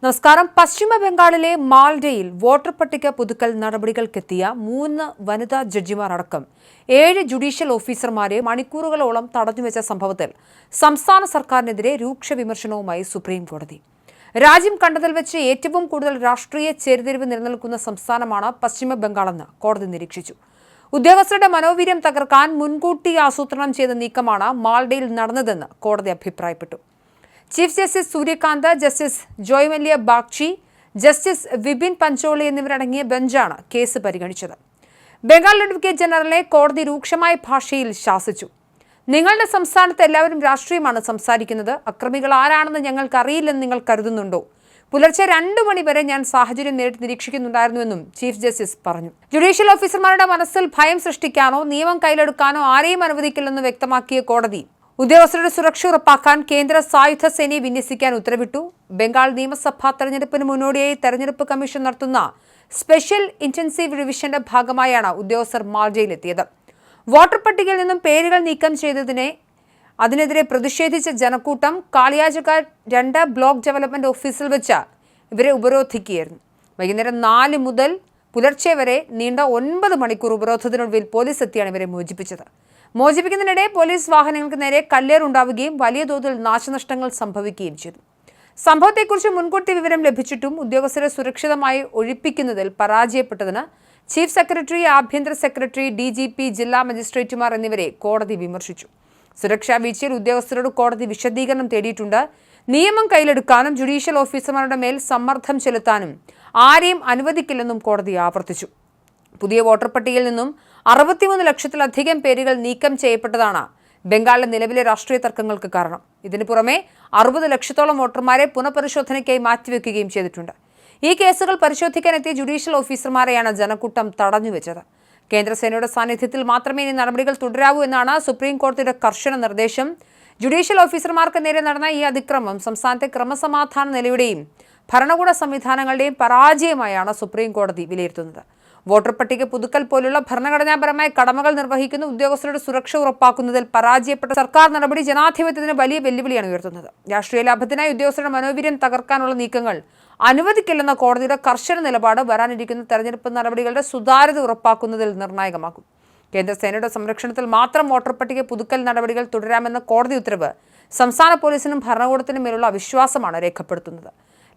നമസ്കാരം. പശ്ചിമ ബംഗാളിലെ മാൽഡയിൽ വോട്ടർ പട്ടിക പുതുക്കൽ നടപടികൾക്കെത്തിയ 3 വനിതാ ജഡ്ജിമാർ അടക്കം 7 ജുഡീഷ്യൽ ഓഫീസർമാരെ മണിക്കൂറുകളോളം തടഞ്ഞുവെച്ച സംഭവത്തിൽ സംസ്ഥാന സർക്കാരിനെതിരെ രൂക്ഷ വിമർശനവുമായി സുപ്രീം കോടതി. രാജ്യം കണ്ടതിൽ വെച്ച് ഏറ്റവും കൂടുതൽ രാഷ്ട്രീയ ചേരിതിരിവ് നിലനിൽക്കുന്ന സംസ്ഥാനമാണ് പശ്ചിമ ബംഗാളെന്ന് കോടതി നിരീക്ഷിച്ചു. ഉദ്യോഗസ്ഥരുടെ മനോവീര്യം തകർക്കാൻ മുൻകൂട്ടി ആസൂത്രണം ചെയ്ത നീക്കമാണ് മാൽഡയിൽ നടന്നതെന്ന് കോടതി അഭിപ്രായപ്പെട്ടു. Chief justice Suryakant, justice Joymalya Bagchi, justice Vipin Pancholi എന്നിവരടങ്ങിയ ബെഞ്ചാണ് കേസ് പരിഗണിച്ചത്. ബംഗാൾ അഡ്വക്കേറ്റ് ജനറലിനെ കോടതി രൂക്ഷമായ ഭാഷയിൽ ശാസിച്ചു. നിങ്ങളുടെ സംസ്ഥാനത്ത് എല്ലാവരും രാഷ്ട്രീയമാണ് സംസാരിക്കുന്നത്. അക്രമികൾ ആരാണെന്ന് ഞങ്ങൾക്ക് അറിയില്ലെന്ന് നിങ്ങൾ കരുതുന്നുണ്ടോ? പുലർച്ചെ 2 മണി വരെ ഞാൻ സാഹചര്യം നേരിട്ട് നിരീക്ഷിക്കുന്നുണ്ടായിരുന്നുവെന്നും ചീഫ് ജസ്റ്റിസ് പറഞ്ഞു. ജുഡീഷ്യൽ ഓഫീസർമാരുടെ മനസ്സിൽ ഭയം സൃഷ്ടിക്കാനോ നിയമം കയ്യിലെടുക്കാനോ ആരെയും അനുവദിക്കില്ലെന്ന് വ്യക്തമാക്കിയ കോടതി ഉദ്യോഗസ്ഥരുടെ സുരക്ഷ ഉറപ്പാക്കാൻ കേന്ദ്ര സായുധ സേനയെ വിന്യസിക്കാൻ ഉത്തരവിട്ടു. ബംഗാൾ നിയമസഭാ തെരഞ്ഞെടുപ്പിന് മുന്നോടിയായി തെരഞ്ഞെടുപ്പ് കമ്മീഷൻ നടത്തുന്ന സ്പെഷ്യൽ ഇന്റൻസീവ് റിവിഷന്റെ ഭാഗമായാണ് ഉദ്യോഗസ്ഥർ മാൽഡയിലെത്തിയത്. വോട്ടർ പട്ടികയിൽ നിന്നും പേരുകൾ നീക്കം ചെയ്തതിനെ അതിനെതിരെ പ്രതിഷേധിച്ച ജനക്കൂട്ടം കാളിയാജഘാട്ട് 2 ബ്ലോക്ക് ഡെവലപ്മെന്റ് ഓഫീസിൽ വെച്ച് ഇവരെ ഉപരോധിക്കുകയായിരുന്നു. വൈകുന്നേരം 4 മുതൽ പുലർച്ചെ വരെ നീണ്ട 9 മണിക്കൂർ ഉപരോധത്തിനൊടുവിൽ പോലീസ് എത്തിയാണ് ഇവരെ മോചിപ്പിച്ചത്. മോചിപ്പിക്കുന്നതിനിടെ പോലീസ് വാഹനങ്ങൾക്ക് നേരെ കല്ലേറുണ്ടാവുകയും വലിയ തോതിൽ നാശനഷ്ടങ്ങൾ സംഭവിക്കുകയും ചെയ്തു. സംഭവത്തെക്കുറിച്ച് മുൻകൂട്ടി വിവരം ലഭിച്ചിട്ടും ഉദ്യോഗസ്ഥരെ സുരക്ഷിതമായി ഒഴിപ്പിക്കുന്നതിൽ പരാജയപ്പെട്ടതിന് ചീഫ് സെക്രട്ടറി, ആഭ്യന്തര സെക്രട്ടറി, DGP, ജില്ലാ മജിസ്ട്രേറ്റുമാർ എന്നിവരെ കോടതി വിമർശിച്ചു. സുരക്ഷാ വീഴ്ചയിൽ ഉദ്യോഗസ്ഥരോട് കോടതി വിശദീകരണം തേടിയിട്ടുണ്ട്. നിയമം കയ്യിലെടുക്കാനും ജുഡീഷ്യൽ ഓഫീസർമാരുടെ മേൽ സമ്മർദ്ദം ചെലുത്താനും ആരെയും അനുവദിക്കില്ലെന്നും കോടതി ആവർത്തിച്ചു. പുതിയ വോട്ടർ പട്ടികയിൽ നിന്നും 63 ലക്ഷത്തിലധികം പേരുകൾ നീക്കം ചെയ്യപ്പെട്ടതാണ് ബംഗാളിലെ നിലവിലെ രാഷ്ട്രീയ തർക്കങ്ങൾക്ക് കാരണം. ഇതിനു പുറമെ 60 ലക്ഷത്തോളം വോട്ടർമാരെ പുനഃപരിശോധനയ്ക്കായി മാറ്റിവെക്കുകയും ചെയ്തിട്ടുണ്ട്. ഈ കേസുകൾ പരിശോധിക്കാനെത്തിയ ജുഡീഷ്യൽ ഓഫീസർമാരെയാണ് ജനക്കൂട്ടം തടഞ്ഞുവെച്ചത്. കേന്ദ്രസേനയുടെ സാന്നിധ്യത്തിൽ മാത്രമേ ഇനി നടപടികൾ തുടരാവൂ എന്നാണ് സുപ്രീം കോടതിയുടെ കർശന നിർദ്ദേശം. ജുഡീഷ്യൽ ഓഫീസർമാർക്ക് നേരെ നടന്ന ഈ അതിക്രമം സംസ്ഥാനത്തെ ക്രമസമാധാന നിലയുടെയും ഭരണകൂട സംവിധാനങ്ങളുടെയും പരാജയമായാണ് സുപ്രീം കോടതി വിലയിരുത്തുന്നത്. വോട്ടർ പട്ടിക പുതുക്കൽ പോലുള്ള ഭരണഘടനാപരമായ കടമകൾ നിർവഹിക്കുന്ന ഉദ്യോഗസ്ഥരുടെ സുരക്ഷ ഉറപ്പാക്കുന്നതിൽ പരാജയപ്പെട്ട സർക്കാർ നടപടി ജനാധിപത്യത്തിന് വലിയ വെല്ലുവിളിയാണ് ഉയർത്തുന്നത്. രാഷ്ട്രീയ ലാഭത്തിനായി ഉദ്യോഗസ്ഥരുടെ മനോവീര്യം തകർക്കാനുള്ള നീക്കങ്ങൾ അനുവദിക്കില്ലെന്ന കോടതിയുടെ കർശന നിലപാട് വരാനിരിക്കുന്ന തെരഞ്ഞെടുപ്പ് നടപടികളുടെ സുതാര്യത ഉറപ്പാക്കുന്നതിൽ നിർണായകമാകും. കേന്ദ്രസേനയുടെ സംരക്ഷണത്തിൽ മാത്രം വോട്ടർ പട്ടിക പുതുക്കൽ നടപടികൾ തുടരാമെന്ന കോടതി ഉത്തരവ് സംസ്ഥാന പോലീസിനും ഭരണകൂടത്തിനും മേലുള്ള അവിശ്വാസമാണ് രേഖപ്പെടുത്തുന്നത്.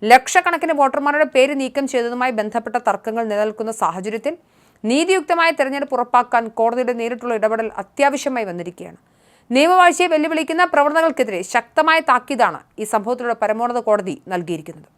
ലക്ഷക്കണക്കിന് വോട്ടർമാരുടെ പേര് നീക്കം ചെയ്തതുമായി ബന്ധപ്പെട്ട തർക്കങ്ങൾ നിലനിൽക്കുന്ന സാഹചര്യത്തിൽ നീതിയുക്തമായ തെരഞ്ഞെടുപ്പ് ഉറപ്പാക്കാൻ കോടതിയുടെ നേരിട്ടുള്ള ഇടപെടൽ അത്യാവശ്യമായി വന്നിരിക്കുകയാണ്. നിയമവാഴ്ചയെ വെല്ലുവിളിക്കുന്ന പ്രവണതകൾക്കെതിരെ ശക്തമായ താക്കീതാണ് ഈ സംഭവത്തിലൂടെ പരമോന്നത കോടതി നൽകിയിരിക്കുന്നത്.